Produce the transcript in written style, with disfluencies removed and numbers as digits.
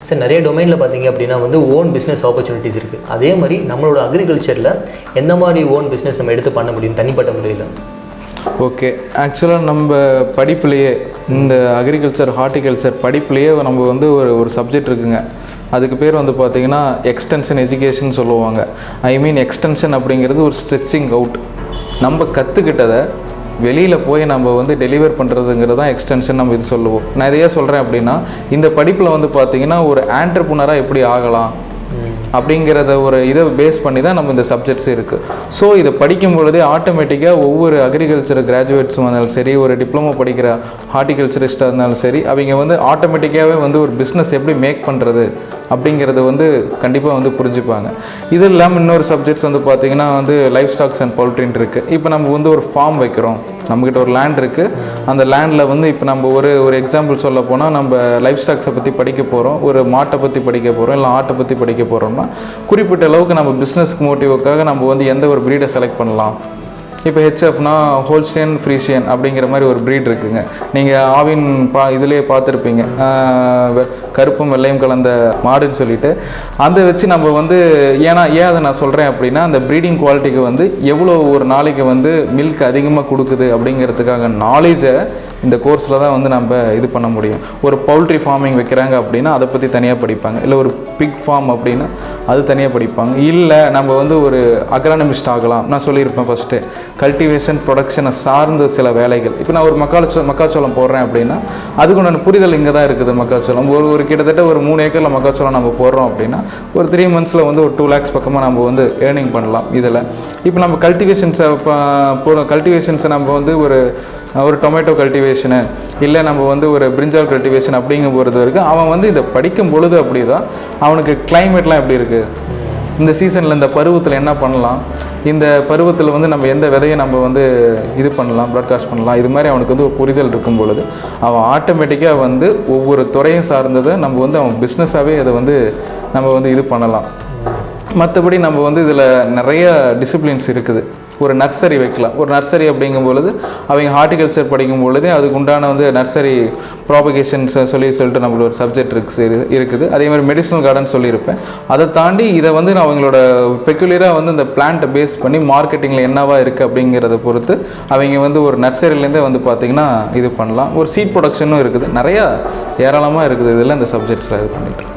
Sir நிறைய டொமைனில் பார்த்தீங்க அப்படின்னா வந்து ஓன் பிஸ்னஸ் ஆப்பர்ச்சுனிட்டிஸ் இருக்குது. அதே மாதிரி நம்மளோட அக்ரிகல்ச்சரில் எந்த மாதிரி ஓன் பிஸ்னஸ் நம்ம எடுத்து பண்ண முடியும் தனிப்பட்ட முறையில்? ஓகே, ஆக்சுவலாக நம்ம படிப்புலேயே இந்த அக்ரிகல்ச்சர் ஹார்டிகல்ச்சர் படிப்புலேயே நம்ம வந்து ஒரு சப்ஜெக்ட் இருக்குங்க. அதுக்கு பேர் வந்து பார்த்திங்கன்னா எக்ஸ்டென்ஷன் எஜுகேஷன் சொல்லுவாங்க. எக்ஸ்டென்ஷன் அப்படிங்கிறது ஒரு ஸ்ட்ரெச்சிங் அவுட். நம்ம கற்றுக்கிட்டதை வெளியில் போய் நம்ம வந்து டெலிவர் பண்ணுறதுங்கிறது தான் எக்ஸ்டென்ஷன் நம்ம இது சொல்லுவோம். நான் இதையே சொல்கிறேன் அப்படின்னா, இந்த படிப்பில் வந்து பார்த்திங்கன்னா ஒரு ஆண்டர்ப்ரனராக எப்படி ஆகலாம் அப்படிங்கிறத ஒரு இதை பேஸ் பண்ணி தான் நம்ம இந்த சப்ஜெக்ட்ஸ் இருக்குது. ஸோ இதை படிக்கும் பொழுதே ஆட்டோமேட்டிக்காக ஒவ்வொரு அக்ரிகல்ச்சர் கிராஜுவேட்ஸும் இருந்தாலும் சரி, ஒரு டிப்ளமோ படிக்கிற ஹார்டிகல்ச்சரிஸ்டாக இருந்தாலும் சரி, அவங்க வந்து ஆட்டோமேட்டிக்காகவே வந்து ஒரு பிஸ்னஸ் எப்படி மேக் பண்ணுறது அப்படிங்கிறது வந்து கண்டிப்பாக வந்து புரிஞ்சுப்பாங்க. இது இல்லாமல் இன்னொரு சப்ஜெக்ட்ஸ் வந்து பார்த்திங்கன்னா வந்து லைஃப் ஸ்டாக்ஸ் அண்ட் பவுல்ட்ரின்னு இருக்குது. இப்போ நம்ம வந்து ஒரு ஃபார்ம் வைக்கிறோம், நம்மக்கிட்ட ஒரு லேண்ட் இருக்குது. அந்த லேண்டில் வந்து இப்போ நம்ம ஒரு எக்ஸாம்பிள் சொல்ல போனால், நம்ம லைஃப் ஸ்டாக்ஸை பற்றி படிக்க போகிறோம், ஒரு மாட்டை பற்றி படிக்க போகிறோம், இல்லை ஆட்டை பற்றி படிக்க போகிறோம்னா குறிப்பிட்ட அளவுக்கு நம்ம பிஸ்னஸ்க்கு மோட்டிவுக்காக நம்ம வந்து எந்த ஒரு ப்ரீடை செலக்ட் பண்ணலாம். இப்போ ஹெச்எஃப்னா ஹோல்ஸ்டைன் ஃப்ரீஷியன் அப்படிங்கிற மாதிரி ஒரு ப்ரீட் இருக்குதுங்க. நீங்கள் ஆவின் இதிலே பார்த்துருப்பீங்க, கருப்பும் வெள்ளையும் கலந்த மாடுன்னு சொல்லிட்டு. அதை வச்சு நம்ம வந்து ஏன் அதை நான் சொல்கிறேன் அப்படின்னா, அந்த ப்ரீடிங் குவாலிட்டிக்கு வந்து எவ்வளோ ஒரு நாளைக்கு வந்து மில்க் அதிகமாக கொடுக்குது அப்படிங்கிறதுக்காக நாலேஜை இந்த கோர்ஸில் தான் வந்து நம்ம இது பண்ண முடியும். ஒரு பவுல்ட்ரி ஃபார்மிங் வைக்கிறாங்க அப்படின்னா அதை பற்றி தனியாக படிப்பாங்க. இல்லை ஒரு பிக் ஃபார்ம் அப்படின்னா அது தனியாக படிப்பாங்க. இல்லை நம்ம வந்து ஒரு அக்ரானமிஸ்ட் ஆகலாம். நான் சொல்லியிருப்பேன் ஃபஸ்ட்டு, கல்டிவேஷன் ப்ரொடக்ஷனை சார்ந்த சில வேலைகள். இப்போ நான் ஒரு மக்காச்சோளம் போடுறேன் அப்படின்னா அதுக்குண்டான புரிதல் இங்கே தான் இருக்குது. மக்காச்சோளம் ஒரு கிட்டத்தட்ட ஒரு 3 ஏக்கரில் மக்காச்சோளம் நம்ம போடுறோம் அப்படின்னா ஒரு 3 monthsல வந்து ஒரு 2 lakhs பக்கமாக நம்ம வந்து ஏர்னிங் பண்ணலாம். இதில் இப்போ நம்ம கல்டிவேஷன்ஸை நம்ம வந்து ஒரு டொமேட்டோ கல்டிவேஷனு, இல்லை நம்ம வந்து ஒரு பிரிஞ்சால் கல்டிவேஷன் அப்படிங்கும் பொறுத்த வரைக்கும் அவன் வந்து இதை படிக்கும் பொழுது அப்படி தான் அவனுக்கு கிளைமேட்லாம் எப்படி இருக்குது, இந்த சீசனில் இந்த பருவத்தில் என்ன பண்ணலாம், இந்த பருவத்தில் வந்து நம்ம எந்த விதையை நம்ம வந்து இது பண்ணலாம், ப்ராட்காஸ்ட் பண்ணலாம், இது மாதிரி அவனுக்கு வந்து ஒரு புரிதல் இருக்கும் பொழுது அவன் ஆட்டோமேட்டிக்காக வந்து ஒவ்வொரு துறையும் சார்ந்ததை நம்ம வந்து அவன் பிஸ்னஸாகவே அதை வந்து நம்ம வந்து இது பண்ணலாம். மற்றபடி நம்ம வந்து இதில் நிறைய டிசிப்ளின்ஸ் இருக்குது. ஒரு நர்சரி வைக்கலாம். ஒரு நர்சரி அப்படிங்கும் பொழுது அவங்க ஹார்டிகல்ச்சர் படிக்கும் பொழுதே அதுக்கு உண்டான வந்து நர்சரி ப்ராபகேஷன்ஸ் சொல்லிட்டு நம்மளோட ஒரு சப்ஜெக்ட் இருக்குது. அதே மாதிரி மெடிசனல் கார்டன் சொல்லியிருப்பேன். அதை தாண்டி இதை வந்து அவங்களோட பெக்குலியராக வந்து இந்த பிளான்ட்டை பேஸ் பண்ணி மார்க்கெட்டிங்கில் என்னவா இருக்குது அப்படிங்கிறத பொறுத்து அவங்க வந்து ஒரு நர்சரிலேருந்தே வந்து பார்த்திங்கன்னா இது பண்ணலாம். ஒரு சீட் ப்ரொடக்ஷனும் இருக்குது. நிறையா ஏராளமாக இருக்குது இதில் இந்த சப்ஜெக்ட்ஸில் இது பண்ணிட்டு.